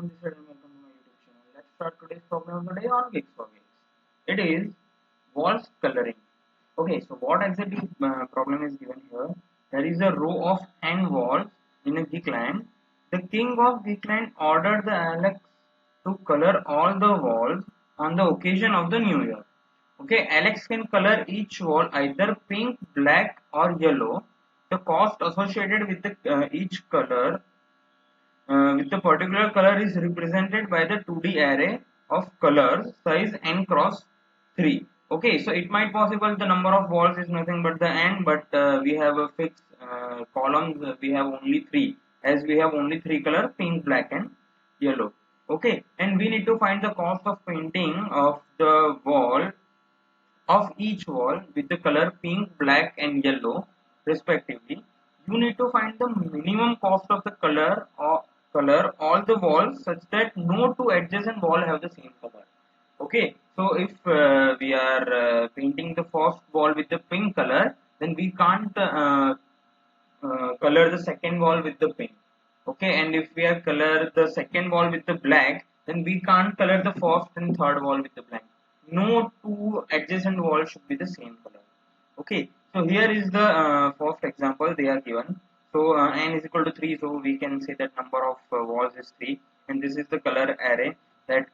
everyone, this is welcome to my YouTube channel. Let's start today's problem of the day on geeksforgeeks. It is walls coloring. Okay, so what exactly problem is given here? There is a row of n walls in a geekland. The king of geekland ordered the Alex to color all the walls on the occasion of the new year. Okay, Alex can color each wall either pink, black, or yellow. The cost associated with each color with the particular color is represented by the 2D array of colors size n cross 3. Okay, so it might possible the number of walls is nothing but the n, but we have a fixed columns. We have only three, as we have only three color: pink, black, and yellow. Okay, and we need to find the cost of painting of the wall of each wall with the color pink, black, and yellow respectively. You need to find the minimum cost of the color all the walls such that no two adjacent wall have the same color. Okay, so if we are painting the first wall with the pink color, then we can't color the second wall with the pink. Okay, and if we are color the second wall with the black, then we can't color the first and third wall with the black. No two adjacent walls should be the same color. Okay, so here is the first example they are given. So n is equal to 3, so we can say that number of walls is 3, and this is the color array that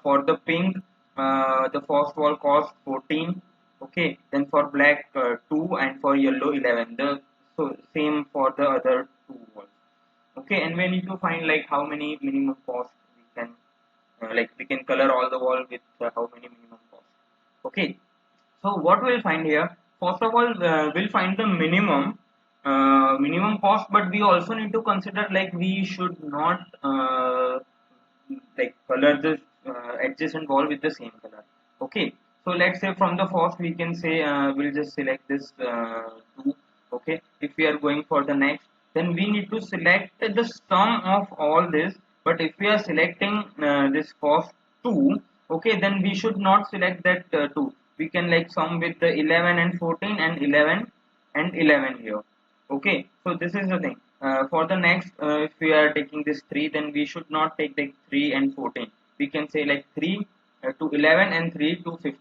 for the pink the first wall cost 14. Okay, then for black 2, and for yellow 11. The so same for the other two walls. Okay, and we need to find like how many minimum cost we can like we can color all the wall with how many minimum cost. Okay, so what we'll find here, first of all we'll find the minimum cost, but we also need to consider like we should not like color the adjacent wall with the same color. Okay, so let's say from the first we can say we'll just select this 2. Okay, if we are going for the next, then we need to select the sum of all this. But if we are selecting this first 2, okay, then we should not select that 2. We can like sum with the 11 and 14 and 11 and 11 here. Okay, so this is the thing. For the next if we are taking this 3, then we should not take like 3 and 14. We can say like 3 to 11 and 3 to 15.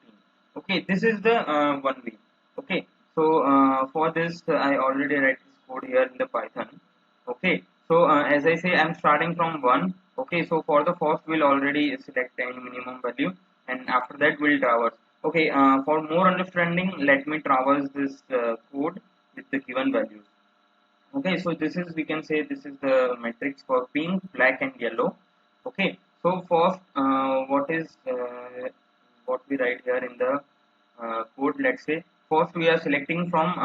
Okay, this is the one way. Okay, so for this I already write this code here in the Python. Okay, so as I say, I'm starting from 1. Okay, so for the first we'll already select any minimum value, and after that we'll traverse. Okay, for more understanding, let me traverse this code with the given values. Okay, so this is, we can say this is the matrix for pink, black, and yellow. Okay, so first what is what we write here in the code. Let's say first we are selecting from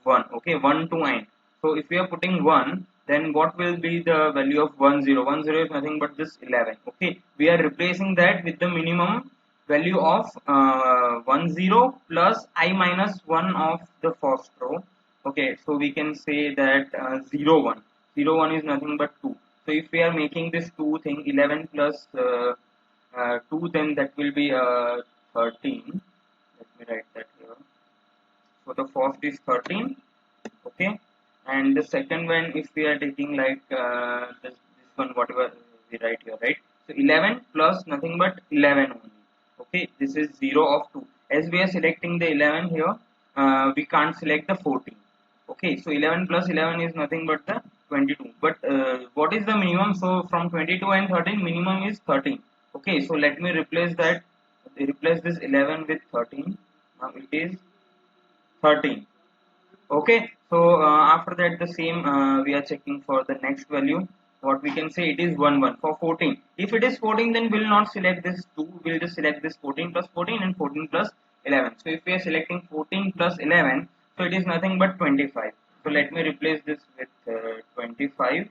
1. Okay, 1 to n. So if we are putting 1, then what will be the value of 10? 10 is nothing but this 11. Okay, we are replacing that with the minimum value of 10 plus I minus 1 of the first row. Okay, so we can say that 0 1. 0 1 is nothing but 2. So if we are making this 2 thing, 11 plus 2, then that will be 13. Let me write that here. So the first is 13. Okay, and the second one, if we are taking like this one, whatever we write here, right? So 11 plus nothing but 11 only. Okay, this is 0 of 2. As we are selecting the 11 here, we can't select the 14. Okay, so 11 plus 11 is nothing but the 22. But what is the minimum? So from 22 and 13, minimum is 13. Okay, so let me replace that. Replace this 11 with 13. Now it is 13. Okay, so after that the same we are checking for the next value. What we can say, it is 1 1 for 14. If it is 14, then we'll not select this 2. We'll just select this 14 plus 14 and 14 plus 11. So if we are selecting 14 plus 11, so it is nothing but 25. So let me replace this with 25.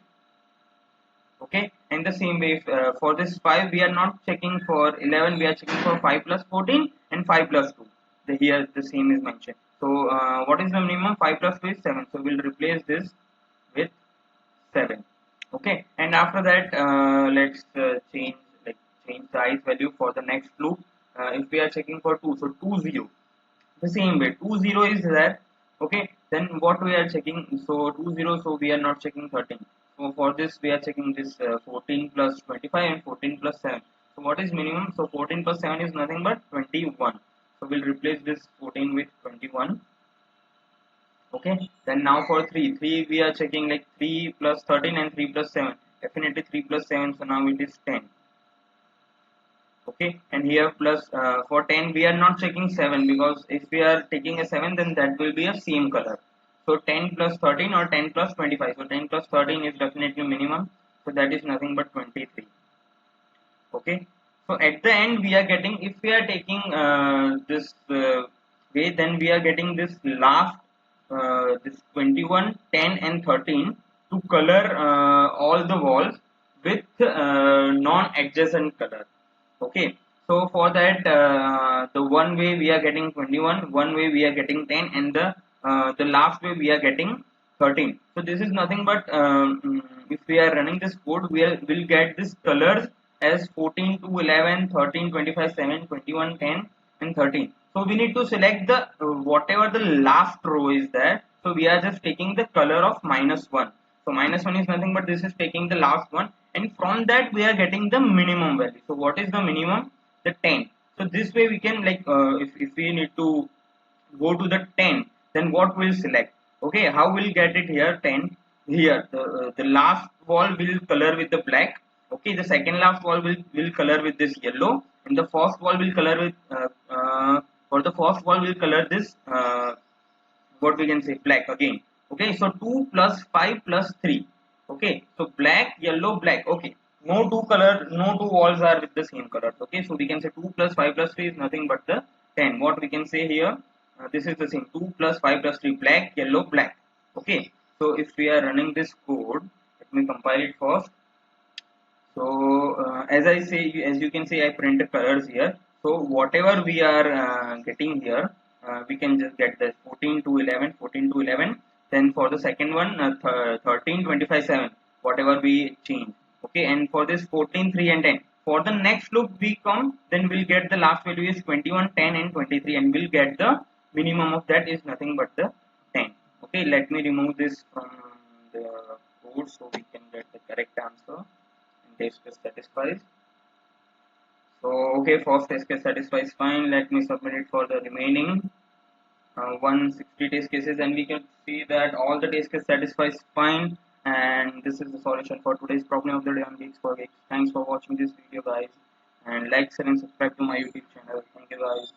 Okay, and the same way for this 5 we are not checking for 11, we are checking for 5 plus 14 and 5 plus 2. Here the same is mentioned. So what is the minimum? 5 plus 2 is 7. So we'll replace this with 7. Okay, and after that let's change the ice value for the next loop. If we are checking for 2, so 2 0, the same way 2 0 is there. Okay, then what we are checking, so 2 0, so we are not checking 13. So for this we are checking this 14 plus 25 and 14 plus 7. So what is minimum? So 14 plus 7 is nothing but 21. So we'll replace this 14 with 21. Okay, then now for 3 we are checking like 3 plus 13 and 3 plus 7, definitely 3 plus 7, so now it is 10. Okay, and here plus for 10 we are not checking 7, because if we are taking a 7 then that will be a same color. So 10 plus 13 or 10 plus 25, so 10 plus 13 is definitely minimum, so that is nothing but 23. Okay, so at the end we are getting, if we are taking this way, then we are getting this last this 21, 10 and 13 to color all the walls with non-adjacent color. Okay, so for that the one way we are getting 21, one way we are getting 10, and the last way we are getting 13. So this is nothing but if we are running this code, will get this colors as 14 to 11, 13, 25, 7, 21, 10 and 13. So we need to select the whatever the last row is there. So we are just taking the color of -1. So -1 is nothing but this is taking the last one, and from that we are getting the minimum value. So what is the minimum? The 10. So this way we can, like if we need to go to the 10, then what we'll select? Okay, how we'll get it here? 10 here, the last wall will color with the black. Okay, the second last wall will color with this yellow, and the first wall will color with for the first wall will color this what we can say, black again. Okay, so 2 plus 5 plus 3. Okay, so black, yellow, black. Okay, no two walls are with the same color. Okay, so we can say 2 plus 5 plus 3 is nothing but the 10. What we can say here, this is the same, 2 plus 5 plus 3, black, yellow, black. Okay, so if we are running this code, let me compile it first. So as I say, as you can see, I print the colors here. So whatever we are getting here, we can just get the 14 to 11, 14 to 11. Then for the second one, 13, 25, 7, whatever we change. Okay, and for this 14, 3 and 10. For the next loop we come, then we'll get the last value is 21, 10 and 23, and we'll get the minimum of that is nothing but the 10. Okay, let me remove this from the code so we can get the correct answer. Test case satisfies. So okay, first test case satisfies fine. Let me submit it for the remaining 160 test cases, and we can see that all the test case satisfies fine. And this is the solution for today's problem of the day on Geeks for Geeks. Thanks for watching this video, guys, and like, share, and subscribe to my YouTube channel. Thank you, guys.